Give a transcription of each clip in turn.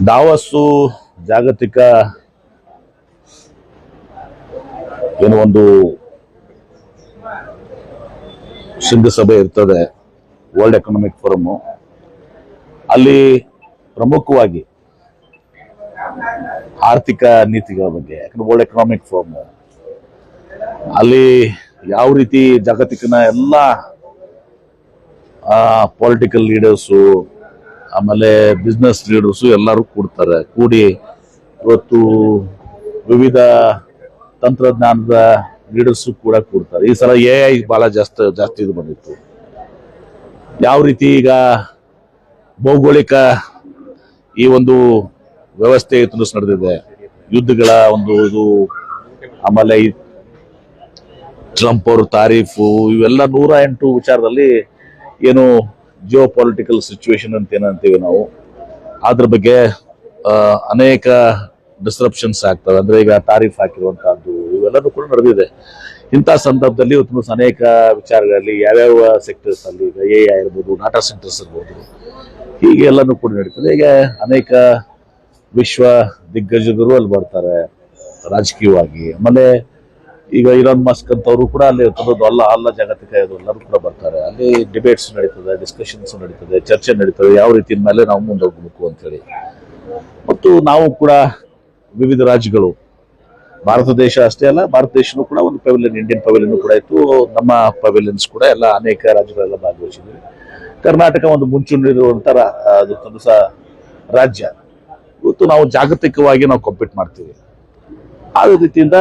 ದಾವಸ್ಸು ಜಾಗತಿಕ ಏನು ಒಂದು ಶೃಂಗಸಭೆ ಇರ್ತದೆ, ವರ್ಲ್ಡ್ ಎಕನಾಮಿಕ್ ಫೋರಮ್. ಅಲ್ಲಿ ಪ್ರಮುಖವಾಗಿ ಆರ್ಥಿಕ ನೀತಿಗಳ ಬಗ್ಗೆ, ಯಾಕಂದ್ರೆ ವರ್ಲ್ಡ್ ಎಕನಾಮಿಕ್ ಫೋರಮ್ ಅಲ್ಲಿ ಯಾವ ರೀತಿ ಜಾಗತಿಕನ ಎಲ್ಲ ಪೊಲಿಟಿಕಲ್ ಲೀಡರ್ಸು ಆಮೇಲೆ ಬಿಸ್ನೆಸ್ ಲೀಡರ್ಸು ಎಲ್ಲರೂ ಕೂಡಿ ಇವತ್ತು ವಿವಿಧ ತಂತ್ರಜ್ಞಾನದ ಲೀಡರ್ಸು ಕೂಡ ಕೂಡ್ತಾರೆ. ಈ ಸಲ AI ಬಹಳ ಜಾಸ್ತಿ ಇದು ಬಂದಿತ್ತು. ಯಾವ ರೀತಿ ಈಗ ಭೌಗೋಳಿಕ ಈ ಒಂದು ವ್ಯವಸ್ಥೆ ನಡೆದಿದೆ, ಯುದ್ಧಗಳ ಒಂದು ಇದು, ಆಮೇಲೆ ಟ್ರಂಪ್ ಅವರು ತಾರೀಫು, ಇವೆಲ್ಲ 108 ವಿಚಾರದಲ್ಲಿ ಏನು ಜಿಯೋ ಪೊಲಿಟಿಕಲ್ ಸಿಚುವೇಶನ್ ಅಂತ ಏನಂತೀವಿ ನಾವು, ಅದ್ರ ಬಗ್ಗೆ ಅನೇಕ ಡಿಸ್ರಪ್ಷನ್ಸ್ ಆಗ್ತವೆ. ಅಂದ್ರೆ ಈಗ ತಾರೀಫ್ ಹಾಕಿರುವಂತಹದ್ದು ಇವೆಲ್ಲನೂ ಕೂಡ ನಡೆದಿದೆ. ಇಂಥ ಸಂದರ್ಭದಲ್ಲಿ ಅನೇಕ ವಿಚಾರಗಳಲ್ಲಿ ಯಾವ್ಯಾವ ಸೆಕ್ಟರ್ಸ್ ಅಲ್ಲಿ ಈಗ AI ಇರ್ಬೋದು, ಡಾಟಾ ಸೆಂಟರ್ಸ್ ಇರ್ಬೋದು, ಹೀಗೆ ಎಲ್ಲನೂ ಕೂಡ ನಡೀತದೆ. ಈಗ ಅನೇಕ ವಿಶ್ವ ದಿಗ್ಗಜರು ಅಲ್ಲಿ ಬರ್ತಾರೆ ರಾಜಕೀಯವಾಗಿ. ಆಮೇಲೆ ಈಗ ಇಲಾನ್ ಮಸ್ಕ್ ಅಂತವರು ಕೂಡ ಅಲ್ಲಿ ಅಲ್ಲ ಜಾಗತಿಕ ಎಲ್ಲರೂ ಕೂಡ ಬರ್ತಾರೆ. ಅಲ್ಲಿ ಡಿಬೇಟ್ಸ್ ನಡೀತದೆ, ಡಿಸ್ಕಷನ್ಸ್ ನಡೀತದೆ, ಚರ್ಚೆ ನಡೀತದೆ, ಯಾವ ರೀತಿಯ ಮೇಲೆ ನಾವು ಮುಂದೋಗ್ಬೇಕು ಅಂತ ಹೇಳಿ. ಮತ್ತು ನಾವು ಕೂಡ ವಿವಿಧ ರಾಜ್ಯಗಳು, ಭಾರತ ದೇಶ ಅಷ್ಟೇ ಅಲ್ಲ, ಭಾರತ ದೇಶನೂ ಕೂಡ ಒಂದು ಪವೆಲಿಯನ್, ಇಂಡಿಯನ್ ಪವೆಲಿಯನ್ ಕೂಡ ಇತ್ತು. ನಮ್ಮ ಪವೆಲಿಯನ್ಸ್ ಕೂಡ ಎಲ್ಲ ಅನೇಕ ರಾಜ್ಯಗಳೆಲ್ಲ ಭಾಗವಹಿಸಿದ್ವಿ. ಕರ್ನಾಟಕ ಒಂದು ಮುಂಚೂಣಿರುವಂತ ರಾಜ್ಯ. ಇವತ್ತು ನಾವು ಜಾಗತಿಕವಾಗಿ ನಾವು ಕಾಂಪೀಟ್ ಮಾಡ್ತೀವಿ. ಆ ರೀತಿಯಿಂದ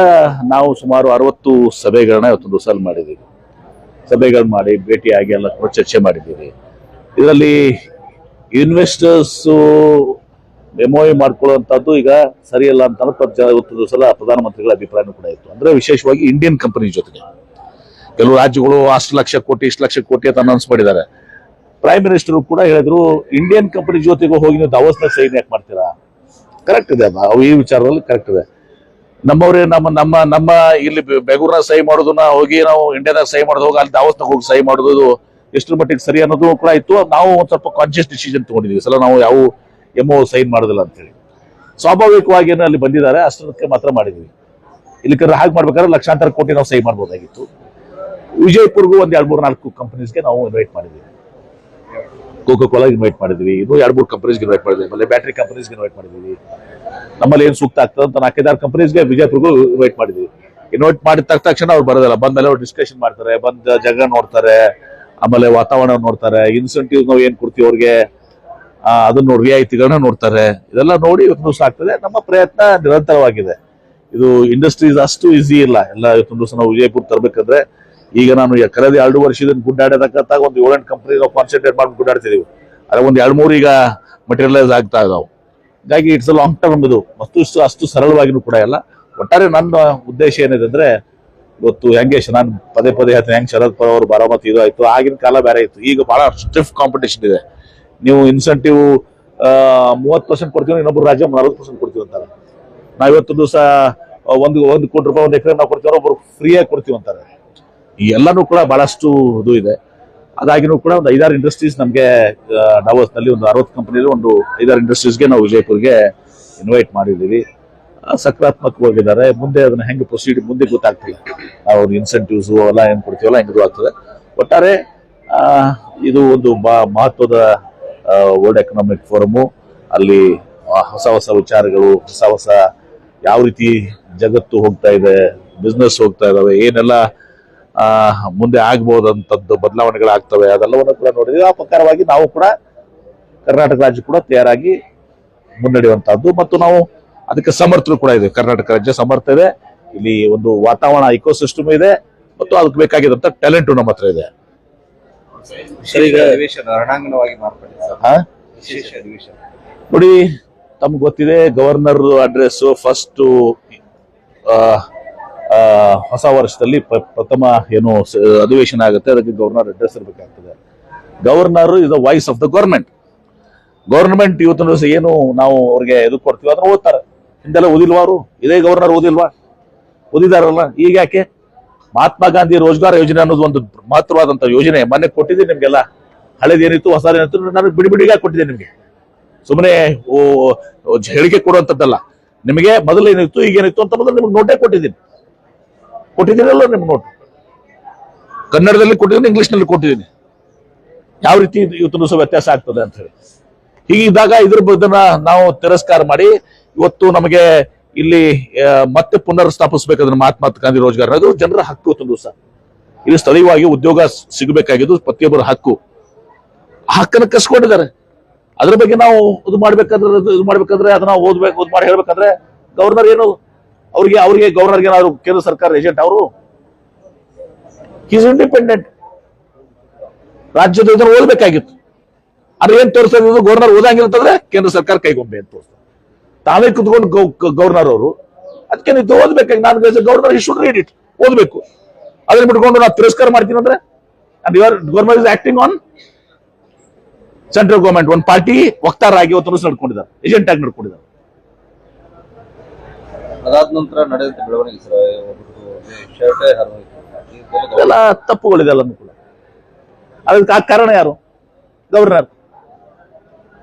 ನಾವು ಸುಮಾರು 60 ಸಭೆಗಳನ್ನ ಇವತ್ತೊಂದು ದಿವಸ ಮಾಡಿದ್ದೀವಿ. ಸಭೆಗಳು ಮಾಡಿ ಭೇಟಿಯಾಗಿ ಎಲ್ಲ ಕೂಡ ಚರ್ಚೆ ಮಾಡಿದ್ದೀವಿ. ಇದರಲ್ಲಿ ಇನ್ವೆಸ್ಟರ್ಸ್ MOU ಮಾಡ್ಕೊಳ್ಳುವಂತದ್ದು ಈಗ ಸರಿಯಲ್ಲ ಅಂತ ಇವತ್ತು ಸಲ ಪ್ರಧಾನಮಂತ್ರಿಗಳ ಅಭಿಪ್ರಾಯನೂ ಕೂಡ ಇತ್ತು. ಅಂದ್ರೆ ವಿಶೇಷವಾಗಿ ಇಂಡಿಯನ್ ಕಂಪನಿ ಜೊತೆಗೆ ಕೆಲವು ರಾಜ್ಯಗಳು ಅಷ್ಟು ಲಕ್ಷ ಕೋಟಿ ಇಷ್ಟು ಲಕ್ಷ ಕೋಟಿ ಅಂತ ಅನೌನ್ಸ್ ಮಾಡಿದ್ದಾರೆ. ಪ್ರೈಮ್ ಮಿನಿಸ್ಟರ್ ಕೂಡ ಹೇಳಿದ್ರು, ಇಂಡಿಯನ್ ಕಂಪನಿ ಜೊತೆಗೆ ಹೋಗಿ ನೀವು ದಾವೋಸ್ನ ಸೈನ್ ಯಾಕೆ ಮಾಡ್ತೀರಾ? ಕರೆಕ್ಟ್ ಇದೆ, ಈ ವಿಚಾರದಲ್ಲಿ ಕರೆಕ್ಟ್ ಇದೆ. ನಮ್ಮವ್ರೆ ನಮ್ಮ ಇಲ್ಲಿ ಬೆಂಗಳೂರಿನ ಸಹಿ ಮಾಡೋದನ್ನ ಹೋಗಿ ನಾವು ಇಂಡಿಯಾದಾಗ ಸಹಿ ಮಾಡೋದು, ಹೋಗಿ ಅಲ್ಲಿ ದಾವೋಸ್ನಾಗ ಹೋಗಿ ಸಹಿ ಮಾಡೋದು ಎಷ್ಟರ ಮಟ್ಟಿಗೆ ಸರಿ ಅನ್ನೋದು ಕೂಡ ಇತ್ತು. ನಾವು ಒಂದ್ ಸ್ವಲ್ಪ ಕಾನ್ಶಿಯಸ್ ಡಿಸಿಷನ್ ತಗೊಂಡಿದ್ವಿ, ಸಲ ನಾವು ಯಾವ MOU ಸೈನ್ ಮಾಡೋದಿಲ್ಲ ಅಂತ ಹೇಳಿ. ಸ್ವಾಭಾವಿಕವಾಗಿ ಏನೋ ಅಲ್ಲಿ ಬಂದಿದ್ದಾರೆ, ಅಷ್ಟಕ್ಕೆ ಮಾತ್ರ ಮಾಡಿದ್ವಿ. ಇಲ್ಲಿ ಹಾಗೆ ಮಾಡ್ಬೇಕಾದ್ರೆ ಲಕ್ಷಾಂತರ ಕೋಟಿ ನಾವು ಸಹಿ ಮಾಡ್ಬೋದಾಗಿತ್ತು. ವಿಜಯಪುರ್ಗೂ ಒಂದ್ 2-3-4 ಕಂಪನೀಸ್ಗೆ ನಾವು ಇನ್ವೈಟ್ ಮಾಡಿದ್ವಿ. ಕೋಕೋ ಕೋಲಾ ಇನ್ವೈಟ್ ಮಾಡಿದ್ವಿ, ಇನ್ನೂ 2-3 ಕಂಪನೀಸ್ಗೆ ಇನ್ವೈಟ್ ಮಾಡಿದ್ವಿ, ಆಮೇಲೆ ಬ್ಯಾಟ್ರಿ ಕಂಪನೀಸ್ಗೆ ಇನ್ವೈಟ್ ಮಾಡಿದ್ವಿ. ನಮ್ಮಲ್ಲಿ ಏನ್ ಸೂಕ್ತ ಆಗ್ತದೆ ಅಂತ 4-5 ಕಂಪನೀಸ್ಗೆ ವಿಜಯಪುರ್ಗೂ ಇನ್ವೈಟ್ ಮಾಡಿದ್ವಿ. ಇನ್ವೈಟ್ ಮಾಡಿದ ತಕ್ಷಣ ಅವ್ರು ಬರೋದಲ್ಲ, ಬಂದ್ಮೇಲೆ ಅವ್ರು ಡಿಸ್ಕಷನ್ ಮಾಡ್ತಾರೆ, ಜಾಗ ನೋಡ್ತಾರೆ, ಆಮೇಲೆ ವಾತಾವರಣ ನೋಡ್ತಾರೆ, ಇನ್ಸೆಂಟಿವ್ ನಾವು ಏನ್ ಕೊಡ್ತೀವಿ ಅವ್ರಿಗೆ ಅದನ್ನ ರಿಯಾಯಿತಿಗಳನ್ನ ನೋಡ್ತಾರೆ. ಇದೆಲ್ಲ ನೋಡಿ ಇವತ್ತು ದಿವಸ ಆಗ್ತದೆ. ನಮ್ಮ ಪ್ರಯತ್ನ ನಿರಂತರವಾಗಿದೆ. ಇದು ಇಂಡಸ್ಟ್ರೀಸ್ ಅಷ್ಟು ಈಸಿ ಇಲ್ಲ. ಎಲ್ಲ ಇವತ್ತು ದಿವಸ ನಾವು ವಿಜಯಪುರ ತರಬೇಕಂದ್ರೆ, ಈಗ ನಾನು ಕಳೆದ 2 ವರ್ಷದಿಂದ ಗುಡ್ಡಾಡತಕ್ಕಂತ ಒಂದು 7-8 ಕಂಪನಿ ನಾವು ಕಾನ್ಸಂಟ್ರೇಟ್ ಮಾಡಿ ಗುಡ್ಡಾಡ್ತಿದೀವಿ. ಅದ್ರ ಒಂದು 2-3 ಈಗ ಮಟೀರಿಯಲೈಸ್ ಆಗ್ತಾ ಇದಾವೆ. ಹೀಗಾಗಿ ಇಟ್ಸ್ ಅ ಲಾಂಗ್ ಟರ್ಮ್. ಇದು ಅಷ್ಟು ಸರಳವಾಗಿನೂ ಕೂಡ ಇಲ್ಲ. ಒಟ್ಟಾರೆ ನನ್ನ ಉದ್ದೇಶ ಏನಿದೆ ಅಂದ್ರೆ, ಇವತ್ತು ಹೆಂಗೆ ನಾನು ಪದೇ ಹೇಳ್ತೀನಿ, ಹೆಂಗ್ ಶರದ್ ಪವಾರ್ ಅವರು ಬಾರಾಮತಿ ಇದು ಆಯ್ತು, ಆಗಿನ ಕಾಲ ಬೇರೆ ಇತ್ತು. ಈಗ ಬಹಳ ಸ್ಟಿಫ್ ಕಾಂಪಿಟೇಷನ್ ಇದೆ. ನೀವು ಇನ್ಸೆಂಟಿವ್ 30% ಕೊಡ್ತೀವಿ, ಇನ್ನೊಬ್ರು ರಾಜ್ಯ 40% ಕೊಡ್ತೀವಿ ಅಂತಾರೆ. ನಾವ್ ಇವತ್ತು ದಿವಸ ಒಂದು ಕೋಟಿ ರೂಪಾಯಿ ಒಂದು ಎಕರೆ ನಾವು ಕೊಡ್ತೀವಿ, ಒಬ್ರು ಫ್ರೀಯಾಗಿ ಕೊಡ್ತೀವಿ ಅಂತಾರೆ. ಈ ಎಲ್ಲಾನು ಕೂಡ ಬಹಳಷ್ಟು ಇದು ಇದೆ. ಅದಾಗಿನೂ ಕೂಡ ಒಂದು 5-6 ಇಂಡಸ್ಟ್ರೀಸ್ ನಮಗೆ ಡಾವೋಸ್ ನಲ್ಲಿ ಒಂದು 60 ಕಂಪನಿ ಒಂದು 5-6 ಇಂಡಸ್ಟ್ರೀಸ್ಗೆ ನಾವು ವಿಜಯಪುರ್ಗೆ ಇನ್ವೈಟ್ ಮಾಡಿದ್ದೀವಿ. ಸಕಾರಾತ್ಮಕವಾಗಿದ್ದಾರೆ. ಮುಂದೆ ಅದನ್ನ ಹೆಂಗೆ ಪ್ರೊಸೀಡ್ ಮುಂದೆ ಗೊತ್ತಾಗ್ತಿಲ್ಲ. ನಾವು ಇನ್ಸೆಂಟಿವ್ಸ್ ಎಲ್ಲ ಏನ್ ಕೊಡ್ತೀವಲ್ಲ ಹೆಂಗ್ ಆಗ್ತದೆ. ಒಟ್ಟಾರೆ ಇದು ಒಂದು ಮಹತ್ವದ ವರ್ಲ್ಡ್ ಎಕನಾಮಿಕ್ ಫೋರಮು. ಅಲ್ಲಿ ಹೊಸ ವಿಚಾರಗಳು, ಹೊಸ ಯಾವ ರೀತಿ ಜಗತ್ತು ಹೋಗ್ತಾ ಇದೆ, ಬಿಸ್ನೆಸ್ ಹೋಗ್ತಾ ಇದಾವೆ, ಏನೆಲ್ಲ ಮುಂದೆ ಆಗ್ಬಹುದಂತದ್ದು ಬದಲಾವಣೆಗಳಾಗ್ತವೆ, ಅದೆಲ್ಲವನ್ನು ಕೂಡ ನೋಡಿದ್ವಿ. ಆ ಪ್ರಕಾರವಾಗಿ ನಾವು ಕೂಡ ಕರ್ನಾಟಕ ರಾಜ್ಯ ಕೂಡ ತಯಾರಾಗಿ ಮುನ್ನಡೆಯುವಂತಹದ್ದು, ಮತ್ತು ನಾವು ಅದಕ್ಕೆ ಸಮರ್ಥರು ಕೂಡ ಇದೆ. ಕರ್ನಾಟಕ ರಾಜ್ಯ ಸಮರ್ಥ ಇದೆ. ಇಲ್ಲಿ ಒಂದು ವಾತಾವರಣ ಇಕೋಸಿಸ್ಟಮ್ ಇದೆ, ಮತ್ತು ಅದಕ್ಕೆ ಬೇಕಾಗಿದ್ದಂತ ಟ್ಯಾಲೆಂಟು ನಮ್ಮ ಹತ್ರ ಇದೆ. ನೋಡಿ, ತಮ್ಗೆ ಗೊತ್ತಿದೆ, ಗವರ್ನರ್ ಅಡ್ರೆಸ್ ಫಸ್ಟ್ ಹೊಸ ವರ್ಷದಲ್ಲಿ ಪ್ರಥಮ ಏನು ಅಧಿವೇಶನ ಆಗುತ್ತೆ, ಅದಕ್ಕೆ ಗವರ್ನರ್ ಅಡ್ರೆಸ್ ಇರಬೇಕಾಗ್ತದೆ. Governor is the voice of the government ಇವತ್ತಿನ ದಿವಸ ಏನು ನಾವು ಅವ್ರಿಗೆ ಇದು ಕೊಡ್ತೀವಿ ಅದನ್ನ ಓದ್ತಾರೆ. ಹಿಂದೆಲ್ಲ ಓದಿಲ್ವಾ ಅವರು? ಇದೇ ಗವರ್ನರ್ ಓದಿಲ್ವಾ? ಓದಿದಾರಲ್ಲ. ಈಗ ಯಾಕೆ ಮಹಾತ್ಮ ಗಾಂಧಿ ರೋಜ್ಗಾರ್ ಯೋಜನೆ ಅನ್ನೋದು ಒಂದು ಮಹತ್ವವಾದಂತ ಯೋಜನೆ ಮೊನ್ನೆ ಕೊಟ್ಟಿದ್ದೀನಿ ನಿಮ್ಗೆಲ್ಲ. ಹಳೇದೇನಿತ್ತು ಹೊಸದೇನಿತ್ತು ನನಗೆ ಬಿಡಿಬಿಡಿಗಾಗಿ ಕೊಟ್ಟಿದ್ದೆ ನಿಮ್ಗೆ. ಸುಮ್ಮನೆ ಹೇಳಿಕೆ ಕೊಡುವಂಥದ್ದಲ್ಲ. ನಿಮಗೆ ಮೊದಲು ಏನಿತ್ತು ಈಗೇನಿತ್ತು ಅಂತ ಮೊದಲು ನಿಮ್ಗೆ ನೋಟೇ ಕೊಟ್ಟಿದ್ದೀನಲ್ಲ, ನಿಮ್ಗೆ ನೋಟ್ ಕನ್ನಡದಲ್ಲಿ ಕೊಟ್ಟಿದ್ದೀನಿ, ಇಂಗ್ಲಿಷ್ನಲ್ಲಿ ಕೊಟ್ಟಿದ್ದೀನಿ, ಯಾವ ರೀತಿ ಇವತ್ತು ದಿವಸ ವ್ಯತ್ಯಾಸ ಆಗ್ತದೆ ಅಂತ ಹೇಳಿ. ಹೀಗಿದ್ದಾಗ ಇದನ್ನ ನಾವು ತಿರಸ್ಕಾರ ಮಾಡಿ ಇವತ್ತು ನಮಗೆ ಇಲ್ಲಿ ಮತ್ತೆ ಪುನರ್ ಸ್ಥಾಪಿಸಬೇಕಾದ್ರೆ ಮಹಾತ್ಮ ಗಾಂಧಿ ರೋಜ್ಗಾರ್ ಅದು ಜನರ ಹಕ್ಕು. ಇವತ್ತು ದಿವಸ ಇಲ್ಲಿ ಸ್ಥಳೀಯವಾಗಿ ಉದ್ಯೋಗ ಸಿಗಬೇಕಾಗಿದ್ದು ಪ್ರತಿಯೊಬ್ಬರ ಹಕ್ಕು. ಆ ಹಕ್ಕನ್ನು ಕಸ್ಕೊಂಡಿದ್ದಾರೆ. ಅದ್ರ ಬಗ್ಗೆ ನಾವು ಇದು ಮಾಡ್ಬೇಕಾದ್ರೆ ಅದನ್ನ ಓದ್ ಮಾಡಿ ಹೇಳ್ಬೇಕಾದ್ರೆ ಗವರ್ನರ್ ಏನು ಅವ್ರಿಗೆ ಗವರ್ನರ್ಗೆ ಏನಾದ್ರು ಕೇಂದ್ರ ಸರ್ಕಾರ ಏಜೆಂಟ್ ಅವರು? Is independent. ರಾಜ್ಯದ ಇದನ್ನು ಓದಬೇಕಾಗಿತ್ತು. ಅದ್ರ ಏನ್ ತೋರಿಸ್ತಾ ಇದ್ದು ಗವರ್ನರ್ ಓದಂಗಿಲ್ಲ ಅಂತಂದ್ರೆ ಕೇಂದ್ರ ಸರ್ಕಾರ ಕೈಗೊಂಬೆ ಅಂತ ತೋರಿಸ್ತಾರೆ. ತಾವೇ ಕುತ್ಕೊಂಡು ಗವರ್ನರ್ ಅವರು ಅದಕ್ಕೆ ನೀವು ಓದ್ಬೇಕಾಗಿ ನಾನು governor you should read it, ಓದ್ಬೇಕು. ಅದನ್ನ ಬಿಟ್ಕೊಂಡು ನಾವು ತಿರಸ್ಕಾರ ಮಾಡ್ತೀನಿ ಅಂದ್ರೆ governor is acting on central government. ಒಂದು ಪಾರ್ಟಿ ವಕ್ತಾರರಾಗಿ ಇವತ್ತು ನಡ್ಕೊಂಡಿದ್ದಾರೆ, ಏಜೆಂಟ್ ಆಗಿ ನಡ್ಕೊಂಡಿದ್ದಾರೆ. ಅದಾದ ನಂತರ ನಡೆದ ಬೆಳವಣಿಗೆ ಇದೆಲ್ಲ ತಪ್ಪುಗಳಿದೆಲ್ಲ ಕೂಡ. ಅದಕ್ಕೆ ಆ ಕಾರಣ ಯಾರು? ಗವರ್ನರ್.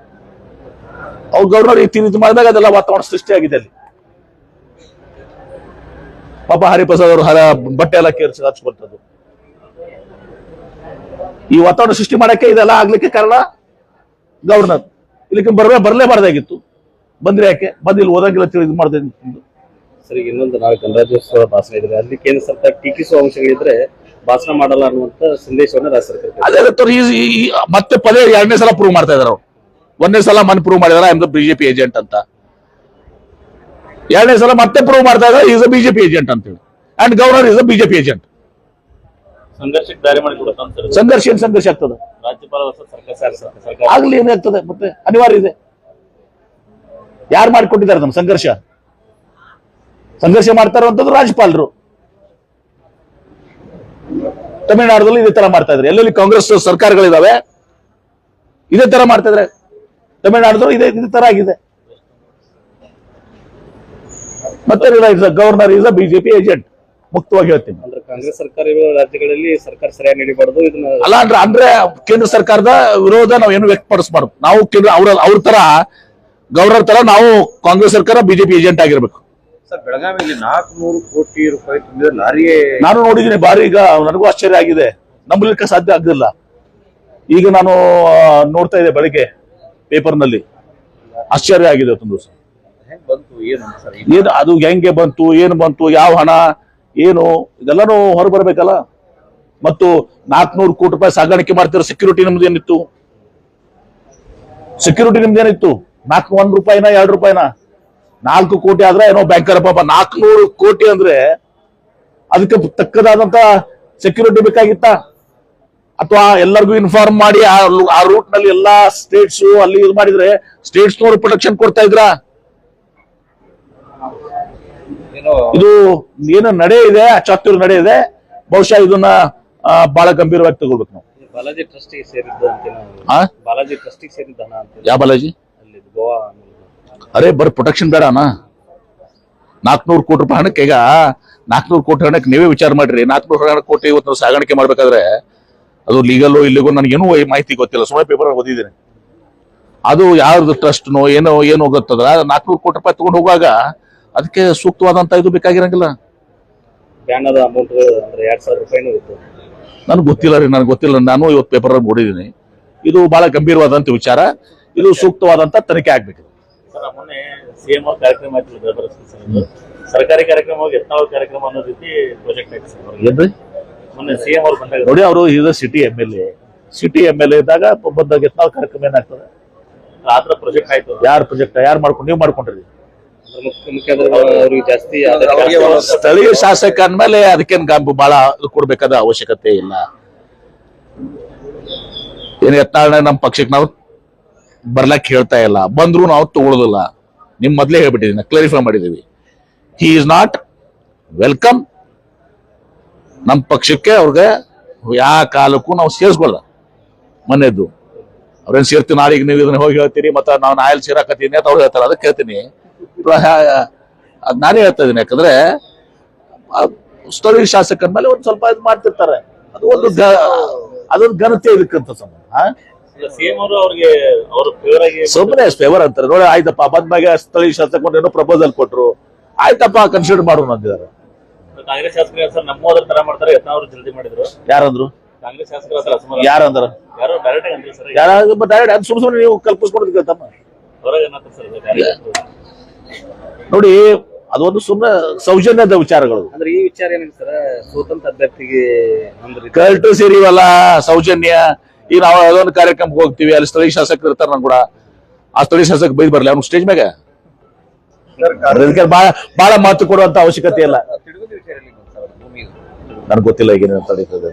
ಅವ್ರು ಗವರ್ನರ್ ರೀತಿ ಮಾಡಿದಾಗ ಅದೆಲ್ಲ ವಾತಾವರಣ ಸೃಷ್ಟಿಯಾಗಿದೆ ಅಲ್ಲಿ. ಪಾಪ ಹರಿಪ್ರಸಾದ್ ಅವರು ಬಟ್ಟೆ ಎಲ್ಲ ಕೇರಿಸಿ ಹಚ್ಕೊಳ್ತದ್ದು. ಈ ವಾತಾವರಣ ಸೃಷ್ಟಿ ಮಾಡಕ್ಕೆ ಇದೆಲ್ಲ ಆಗ್ಲಿಕ್ಕೆ ಕಾರಣ ಗವರ್ನರ್. ಇಲ್ಲಿಗೆ ಬರಲೇಬಾರ್ದಾಗಿತ್ತು. ಬಂದ್ರೆ ಯಾಕೆ ಬಂದಿಲ್ಲ, ಓದಂಗಿಲ್ಲ ಇದು ಮಾಡ್ದೆ. ಸರಿ, ಇನ್ನೊಂದು ನಾಳೆ ಗಣರಾಜ್ಯೋತ್ಸವ ಭಾಷಣ ಇದ್ರೆ ಅಲ್ಲಿ ಕೇಂದ್ರ ಸರ್ಕಾರ ಟೀಕಿಸುವ ಅಂಶಗಳಿದ್ರೆ ಭಾಷಣ ಮಾಡಲ್ಲ ಅನ್ನುವಂತ ಸಂದೇಶವನ್ನು ರಾಜ್ಯ ಸರ್ಕಾರ ಅದೇ ಮತ್ತೆ ಪದೇ ಎರಡನೇ ಸಲ ಪ್ರೂವ್ ಮಾಡ್ತಾ ಇದಾರೆ. ಅವ್ರು ಒಂದನೇ ಸಲ ಮನ್ ಪ್ರೂವ್ ಮಾಡಿದಾರೆ I am the BJP agent ಅಂತ. ಎರಡನೇ ಸಲ ಮತ್ತೆ ಪ್ರೂವ್ ಮಾಡ್ತಾ ಇದ್ದಾರೆ ಈಸ್ ಅ ಬಿಜೆಪಿ ಏಜೆಂಟ್ ಅಂತ ಹೇಳಿ. And governor is a BJP agent. ಸಂಘರ್ಷಕ್ಕೆ ದಾರಿ ಮಾಡಿಕೊಡುತ್ತೆ. ಸಂಘರ್ಷ ಏನ್ ಸಂಘರ್ಷ ಆಗ್ತದೆ? ರಾಜ್ಯಪಾಲ ಸರ್ಕಾರ ಆಗ್ಲಿ ಏನಾಗ್ತದೆ, ಮತ್ತೆ ಅನಿವಾರ್ಯ ಇದೆ. ಯಾರು ಮಾಡಿಕೊಟ್ಟಿದ್ದಾರೆ ನಮ್ ಸಂಘರ್ಷ? ಸಂಘರ್ಷ ಮಾಡ್ತಾ ಇರುವಂತದ್ದು ರಾಜ್ಯಪಾಲರು. ತಮಿಳುನಾಡಲ್ಲಿ ಇದೇ ತರ ಮಾಡ್ತಾ ಇದ್ರೆ, ಎಲ್ಲೆಲ್ಲಿ ಕಾಂಗ್ರೆಸ್ ಸರ್ಕಾರಗಳಿದಾವೆ ಇದೇ ತರ ಮಾಡ್ತಾ ಇದ್ರೆ. ತಮಿಳುನಾಡದಲ್ಲೂ ಇದೇ ತರ ಆಗಿದೆ. ಮತ್ತೆ governor is a BJP agent. ಮುಕ್ತವಾಗಿ ಹೇಳ್ತೀನಿ. ಅಂದ್ರೆ ಕಾಂಗ್ರೆಸ್ ಸರ್ಕಾರ ಇರುವ ರಾಜ್ಯಗಳಲ್ಲಿ ಸರ್ಕಾರ ಸರಿಯಾಗಿ ನಡಿಬಾರ್ದು. ಇದನ್ನ ಅಲ್ಲ ಅಂದ್ರೆ ಕೇಂದ್ರ ಸರ್ಕಾರದ ವಿರೋಧ ನಾವು ಏನು ವ್ಯಕ್ತಪಡಿಸಬಾರ್ದು. ನಾವು ಅವ್ರ ತರ ಗವರ್ನರ್ ತರ ನಾವು ಕಾಂಗ್ರೆಸ್ ಸರ್ಕಾರ ಬಿಜೆಪಿ ಏಜೆಂಟ್ ಆಗಿರ್ಬೇಕು. ಸರ್, ಬೆಳಗಾವಿಯಲ್ಲಿ 400 ಕೋಟಿ ರೂಪಾಯಿ ತುಂಬಿದ ಲಾರಿಯೇ ನಾನು ನೋಡಿದ್ದೀನಿ. ಬಾರಿ ಈಗ ನನಗೂ ಆಶ್ಚರ್ಯ ಆಗಿದೆ, ನಂಬಲಿಕ್ಕೆ ಸಾಧ್ಯ ಆಗಲಿಲ್ಲ. ಈಗ ನಾನು ನೋಡ್ತಾ ಇದ್ದೆ ಬೆಳಿಗ್ಗೆ ಪೇಪರ್ನಲ್ಲಿ, ಆಶ್ಚರ್ಯ ಆಗಿದೆ. ಒಂದು ದಿವಸ ಏನು ಅದು ಹೆಂಗೆ ಬಂತು, ಏನು ಬಂತು, ಯಾವ ಹಣ ಏನು, ಇದೆಲ್ಲಾನು ಹೊರಬರ್ಬೇಕಲ್ಲ. ಮತ್ತು 400 ಕೋಟಿ ರೂಪಾಯಿ ಸಾಗಾಣಿಕೆ ಮಾಡ್ತಿರೋ ಸೆಕ್ಯೂರಿಟಿ ನಿಮ್ದೇನಿತ್ತು? ಸೆಕ್ಯೂರಿಟಿ ನಿಮ್ದೇನಿತ್ತು? 1 ರೂಪಾಯಿನ 2 ರೂಪಾಯಿನ? 4 ಕೋಟಿ ಆದ್ರೆ ಏನೋ ಬ್ಯಾಂಕರ್ ಪಾಪ. 400 ಕೋಟಿ ಅಂದ್ರೆ ಅದಕ್ಕೆ ತಕ್ಕದಾದಂತ ಸೆಕ್ಯೂರಿಟಿ ಬೇಕಾಗಿತ್ತ? ಅಥವಾ ಎಲ್ಲರಿಗೂ ಇನ್ಫಾರ್ಮ್ ಮಾಡಿ ಆ ರೂಟ್ ನಲ್ಲಿ ಎಲ್ಲಾ ಸ್ಟೇಟ್ಸ್ ಅಲ್ಲಿ ಇದು ಮಾಡಿದ್ರೆ ಸ್ಟೇಟ್ಸ್ನವರು ಪ್ರೊಟೆಕ್ಷನ್ ಕೊಡ್ತಾ ಇದ್ರ? ಇದು ಏನು ನಡೆ ಇದೆ, ಅಚಾತುರ್ಯ ನಡೆ ಇದೆ. ಬಹುಶಃ ಇದನ್ನ ಬಹಳ ಗಂಭೀರವಾಗಿ ತಗೊಳ್ಬೇಕು ನಾವು. ಬಾಲಾಜಿ ಟ್ರಸ್ಟಿಗೆ ಸೇರಿದ್ದು ಬಾಲಾಜಿ ಟ್ರಸ್ಟಿಗೆ ಸೇರಿದ್ದ ಹಣ ಅಂತ. ಯಾವ ಬಾಲಾಜಿ? ಅಲ್ಲಿ ಗೋವಾ. ಅರೆ ಬರೀ ಪ್ರೊಟೆಕ್ಷನ್ ಬೇಡ ಅಣ್ಣ. 400 ಕೋಟಿ ರೂಪಾಯಿ ಹಣಕ್ಕೆ, ಈಗ 400 ಕೋಟಿ ಹಣಕ್ಕೆ ನೀವೇ ವಿಚಾರ ಮಾಡ್ರಿ. 400 ಕೋಟಿ ಇವತ್ತು ಸಾಗಾಣಿಕೆ ಮಾಡ್ಬೇಕಾದ್ರೆ ಅದು ಲೀಗಲ್ಲೋ ಇಲ್ಲಿಗೋ ನನಗೇನು ಮಾಹಿತಿ ಗೊತ್ತಿಲ್ಲ, ಸುಮ್ಮನೆ ಪೇಪರ್ ಓದಿದ್ದೀನಿ. ಅದು ಯಾವ್ದು ಟ್ರಸ್ಟ್ನೋ ಏನೋ ಗೊತ್ತದ. 400 ಕೋಟಿ ರೂಪಾಯಿ ತಗೊಂಡು ಹೋಗುವಾಗ ಅದಕ್ಕೆ ಸೂಕ್ತವಾದಂತ ಇದು ಬೇಕಾಗಿರಂಗಿಲ್ಲ. ಬ್ಯಾನದ ಅಮೌಂಟ್ ಅಂದ್ರೆ 2000 ರೂಪಾಯಿನೂ ಇತ್ತು. ನನಗೆ ಗೊತ್ತಿಲ್ಲ ರೀ, ನನಗೆ ಗೊತ್ತಿಲ್ಲ. ನಾನು ಇವತ್ತು ಪೇಪರ್ ಓದಿದ್ದೀನಿ. ಇದು ಬಹಳ ಗಂಭೀರವಾದಂತ ವಿಚಾರ. ಇದು ಸೂಕ್ತವಾದಂತ ತನಿಖೆ ಆಗ್ಬೇಕು. ಮೊನ್ನೆ ಸಿಎಂ ಅವ್ರ ಕಾರ್ಯಕ್ರಮ ಆಯ್ತು, ಸರ್ಕಾರಿ ಕಾರ್ಯಕ್ರಮ, ಯತ್ನಾಳ್ ಕಾರ್ಯಕ್ರಮ ಅನ್ನೋ ರೀತಿ ಪ್ರಾಜೆಕ್ಟ್ ಆಯ್ತು. ಏನ್ರಿ ಮೊನ್ನೆ ಸಿಎಂ ಅವ್ರು ಬಂದಾಗ ನೋಡಿ, ಅವರು ಈಗ ಸಿಟಿ ಎಂ ಎಲ್ ಎ ಇದ್ದಾಗ ಬಂದಾಗ ಯತ್ನಾಳ್ ಕಾರ್ಯಕ್ರಮ ಏನಾಗ್ತದೆ? ಆತರ ಪ್ರಾಜೆಕ್ಟ್ ಆಯ್ತು. ಯಾರು ಪ್ರಾಜೆಕ್ಟ್ ಯಾರು ಮಾಡ್ಕೊಂಡು ನೀವು ಮಾಡ್ಕೊಂಡ್ರಿ? ಮುಖ್ಯಮಂತ್ರಿ ಜಾಸ್ತಿ ಸ್ಥಳೀಯ ಶಾಸಕ ಅಂದ್ಮೇಲೆ ಅದಕ್ಕೇನ್ ಬಹಳ ಕೊಡ್ಬೇಕಾದ ಅವಶ್ಯಕತೆ ಇಲ್ಲ. ಏನ್ ಯತ್ನಾಳ್ ನಮ್ಮ ಪಕ್ಷಕ್ಕೆ ನಾವು ಬರ್ಲಕ್ ಹೇಳ್ತಾ ಇಲ್ಲ, ಬಂದ್ರು ನಾವು ತಗೊಳ್ಳೋದಿಲ್ಲ. ನಿಮ್ ಮೊದ್ಲೇ ಹೇಳ್ಬಿಟ್ಟಿದೀನಿ, ಕ್ಲಾರಿಫೈ ಮಾಡಿದೀವಿ. ಹಿ ಈಸ್ ನಾಟ್ ವೆಲ್ಕಮ್ ನಮ್ಮ ಪಕ್ಷಕ್ಕೆ. ಅವ್ರಿಗೆ ಯಾವ ಕಾಲಕ್ಕೂ ನಾವು ಸೇರಿಸ್ಕೊಳ್ದ. ಮನೆಯದ್ದು ಅವ್ರೇನ್ ಸೇರ್ತೀವಿ, ನಾಳೆಗೆ ನೀವು ಇದನ್ನ ಹೋಗಿ ಹೇಳ್ತೀರಿ, ಮತ್ತೆ ನಾವು ನಾಯಲ್ಲಿ ಸೇರಾಕತ್ತೀನಿ ಅಂತ ಅವ್ರು ಹೇಳ್ತಾರೆ. ಅದಕ್ಕೆ ಹೇಳ್ತೀನಿ, ಅದ್ ನಾನೇ ಹೇಳ್ತಾ ಇದೀನಿ. ಯಾಕಂದ್ರೆ ಸ್ಥಳೀಯ ಶಾಸಕರ ಮೇಲೆ ಒಂದ್ ಸ್ವಲ್ಪ ಇದು ಮಾಡ್ತಿರ್ತಾರೆ. ಅದು ಅದೊಂದು ಘನತೆ ಇದಕ್ಕಂತ ಸಂಬಂಧ. ಸಿಎಂ ಅವರು ಅವ್ರಿಗೆ ಅವ್ರ ಫೇವರ್ ಆಗಿ ಸುಮ್ಮನೆ ಫೇವರ್ ಅಂತಾರೆ ನೋಡಿ. ಆಯ್ತಪ್ಪ ಬಂದ್ಮ್ಯಾಗ ಸ್ಥಳೀಯ ಶಾಸಕ ಏನೋ ಪ್ರಪೋಸಲ್ ಕೊಟ್ರು, ಆಯ್ತಪ್ಪ ಕನ್ಸಿಡರ್ ಮಾಡೋಣ ಅಂದಿದ್ದಾರೆ. ಕಾಂಗ್ರೆಸ್ ಶಾಸಕರು ಸರ್ ನಮ್ಮೋದ್ರ ತರ ಮಾಡ್ತಾರೆ, ಯತ್ನಾಳ್ ಜಲ್ದಿ ಮಾಡಿದ್ರು. ಯಾರಂದ್ರು? ಕಾಂಗ್ರೆಸ್ ಶಾಸಕರು ಹತ್ರ ಅಸಮಾಧಾನ. ಯಾರಂದ್ರ? ಯಾರೋ ಡೈರೆಕ್ಟ್ ಆಗಿ ಅಂದ್ರು ಸರ್. ಯಾರು ಡೈರೆಕ್ಟ್ ಅದು ಸುಮ್ಮನೆ ನೀವು ಕಲ್ಪಿಸ್ಕೊಂಡು ಕೇಳ್ತಮ್ಮ ಹೊರಗೆ ಏನಂತಾರೆ ಸರ್ ನೋಡಿ. ಅದೊಂದು ಸುಮ್ಮನೆ ಸೌಜನ್ಯದ ವಿಚಾರಗಳು. ಅಂದ್ರೆ ಈ ವಿಚಾರ ಏನಿದೆ ಸರ್, ಸ್ವತಂತ್ರ ಅಭ್ಯರ್ಥಿಗೆ ಅಂದ್ರೆ ಕರೆಕ್ಟ್ ಸೇರಿವಲ್ಲ ಸೌಜನ್ಯ. ಈಗ ನಾವು ಯಾವುದೊಂದು ಕಾರ್ಯಕ್ರಮಕ್ಕೆ ಹೋಗ್ತೀವಿ, ಅಲ್ಲಿ ಸ್ಥಳೀಯ ಶಾಸಕರು ಇರ್ತಾರೆ. ನನ್ ಕೂಡ ಆ ಸ್ಥಳೀಯ ಶಾಸಕ ಬೈದ್ ಬರ್ಲಿ ಅವ್ನು ಸ್ಟೇಜ್ ಮ್ಯಾಗ. ಅದಕ್ಕೆ ಬಹಳ ಮಾತು ಕೊಡುವಂತ ಅವಶ್ಯಕತೆ ಇಲ್ಲ. ನನ್ಗೆ ಗೊತ್ತಿಲ್ಲ ಈಗ ಏನೇನು ತಡೀತದೆ.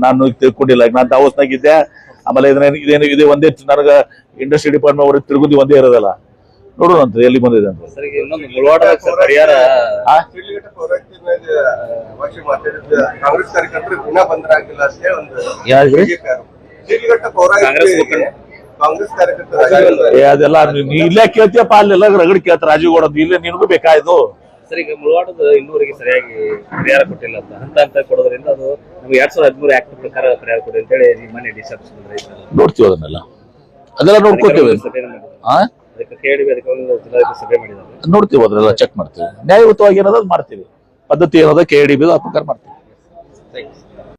ನಾನು ತಿಳ್ಕೊಂಡಿಲ್ಲ. ಈಗ ನಾನು ದಾವೋಸ್ನಾಗಿದ್ದೆ. ಆಮೇಲೆ ಇದೇನು ಇದೆ ಒಂದೇ ನನಗ ಇಂಡಸ್ಟ್ರಿ ಡಿಪಾರ್ಟ್ಮೆಂಟ್ ಅವ್ರಿಗೆ ತಿರುಗುದಿ ಒಂದೇ ಇರೋದಲ್ಲ. ನೋಡೋಣ ಅಂತ ಎಲ್ಲಿ ಬಂದಿದೆ ಅಂತ. ಇನ್ನೊಂದು ಮುಳವಾಡದಾಗ ಸರ್ ಪರಿಹಾರ ಕಾಂಗ್ರೆಸ್ ಕಾರ್ಯಕರ್ತರು ದಿನ ಬಂದರಾಗಿಲ್ಲ ಅಂತ ಹೇಳಿ ಒಂದು ಕಾಂಗ್ರೆಸ್ ಕಾರ್ಯಕರ್ತರು ಅದೆಲ್ಲ ನೀ ಇಲ್ಲೇ ಕೇಳ್ತೀಯಪ್ಪ, ಅಲ್ಲೆಲ್ಲ ರಗಡ್ ಕೇಳ್ತಾರೆ. ರಾಜೀವ್ ಗೌಡ ಇಲ್ಲೇ ನಿನಗೂ ಬೇಕಾಯ್ತು. ಸರ್ ಈಗ ಮುಳವಾಡದ ಇನ್ನೂರಿಗೆ ಸರಿಯಾಗಿ ಪರಿಹಾರ ಕೊಟ್ಟಿಲ್ಲ ಅಂತ ಹಂತ ಕೊಡೋದ್ರಿಂದ ಅದು ನಮ್ಗೆ 2013 ಆಕ್ಟ್ ಪ್ರಕಾರ ಪರಿಹಾರ ಕೊಡಿ ಅಂತ ಹೇಳಿ ನಿಮ್ಮನೆ ಡಿಸಿಷನ್ ನೋಡ್ತೀವಿ. ಅದೆಲ್ಲ ನೋಡ್ಕೋತೀವಿ. ಅದಕ್ಕೆ KDB ಜಿಲ್ಲಾಧಿಕಾರಿ ಸಭೆ ಮಾಡಿದ್ದಾರೆ. ನೋಡ್ತೀವಿ, ಅದ್ರೆಲ್ಲ ಚೆಕ್ ಮಾಡ್ತೀವಿ. ನ್ಯಾಯಯುತವಾಗಿ ಏನದ ಮಾಡ್ತೀವಿ. ಪದ್ಧತಿ ಏನದ KDB ಆ ಪ್ರಕಾರ ಮಾಡ್ತೀವಿ.